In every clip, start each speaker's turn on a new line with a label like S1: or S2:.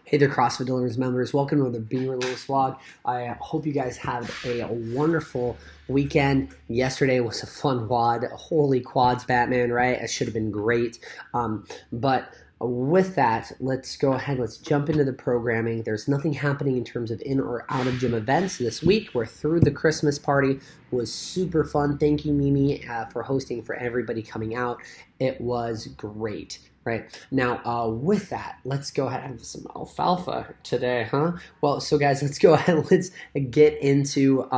S1: Hey there, CrossFit Dealers members. Welcome to the Be Relentless vlog. I hope you guys had a wonderful weekend. Yesterday was a fun WOD. Holy quads, Batman, right? It should have been great. But with that, let's go ahead. Let's jump into the programming. There's nothing happening in terms of in or out of gym events this week. We're through the Christmas party. It was super fun. Thank you, Mimi, for hosting, for everybody coming out. It was great. Right now, with that, let's go ahead and have some alfalfa today, huh? Well, so guys, let's go ahead and let's get into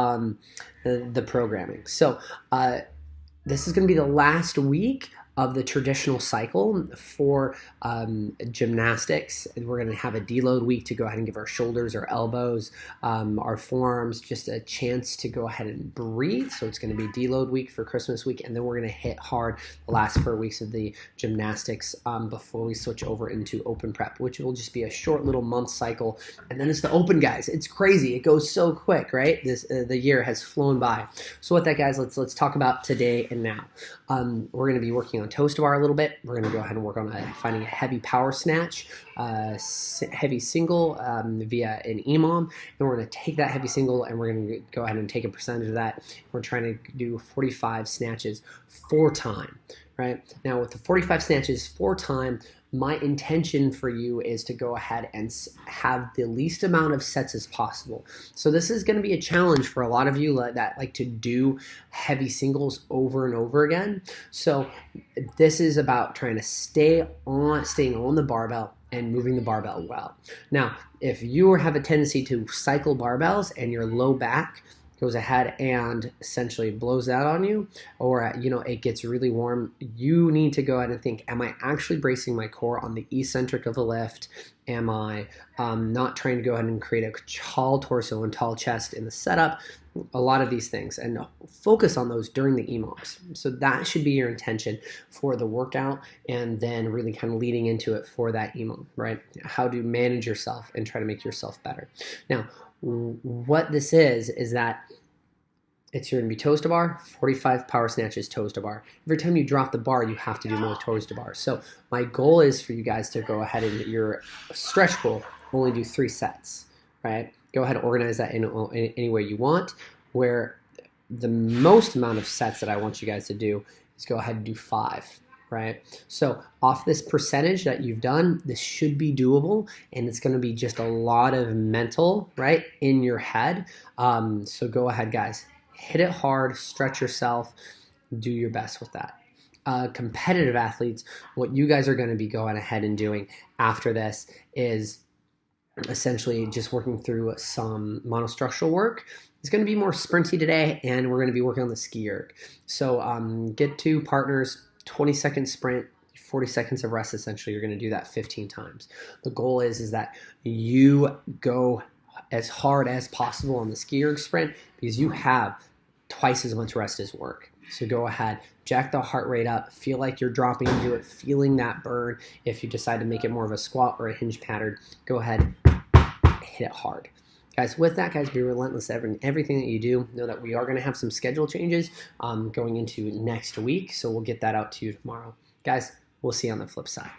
S1: the programming. So this is going to be the last week of the traditional cycle for gymnastics. We're going to have a deload week to go ahead and give our shoulders, our elbows, our forearms just a chance to go ahead and breathe. So it's going to be deload week for Christmas week, and then we're going to hit hard the last 4 weeks of the gymnastics before we switch over into open prep, which will just be a short little month cycle. And then it's the open, guys. It's crazy. It goes so quick, right? The year has flown by. So with that, guys, let's talk about today and now. We're going to be working on toes to bar a little bit. We're going to go ahead and work on finding a heavy power snatch, heavy single via an EMOM, and we're going to take that heavy single and we're going to go ahead and take a percentage of that. We're trying to do 45 snatches 4 times, right? Now with the 45 snatches 4 times, my intention for you is to go ahead and have the least amount of sets as possible. So this is going to be a challenge for a lot of you that like to do heavy singles over and over again. So this is about trying to staying on the barbell and moving the barbell well. Now, if you have a tendency to cycle barbells and your low back goes ahead and essentially blows out on you, or it gets really warm, you need to go ahead and think, am I actually bracing my core on the eccentric of the lift? Am I not trying to go ahead and create a tall torso and tall chest in the setup? A lot of these things, and focus on those during the EMOMs. So that should be your intention for the workout, and then really kind of leading into it for that EMOM, right? How to manage yourself and try to make yourself better. Now, what this is that you're going to be toes to bar, 45 power snatches toes to bar. Every time you drop the bar, you have to do more toes to bar. So my goal is for you guys to go ahead and your stretch goal, only do 3 sets, right? Go ahead and organize that in any way you want, where the most amount of sets that I want you guys to do is go ahead and do 5. Right? So off this percentage that you've done, this should be doable, and it's going to be just a lot of mental, right, in your head. So go ahead, guys, hit it hard, stretch yourself, do your best with that. Competitive athletes, what you guys are going to be going ahead and doing after this is essentially just working through some monostructural work. It's going to be more sprinty today, and we're going to be working on the ski erg. So get 2 partners, 20-second sprint, 40 seconds of rest. Essentially, you're going to do that 15 times. The goal is that you go as hard as possible on the ski erg sprint, because you have twice as much rest as work. So go ahead, jack the heart rate up, feel like you're dropping into it, feeling that burn. If you decide to make it more of a squat or a hinge pattern, go ahead, hit it hard. Guys, with that, guys, be relentless in everything that you do. Know that we are going to have some schedule changes going into next week, so we'll get that out to you tomorrow. Guys, we'll see you on the flip side.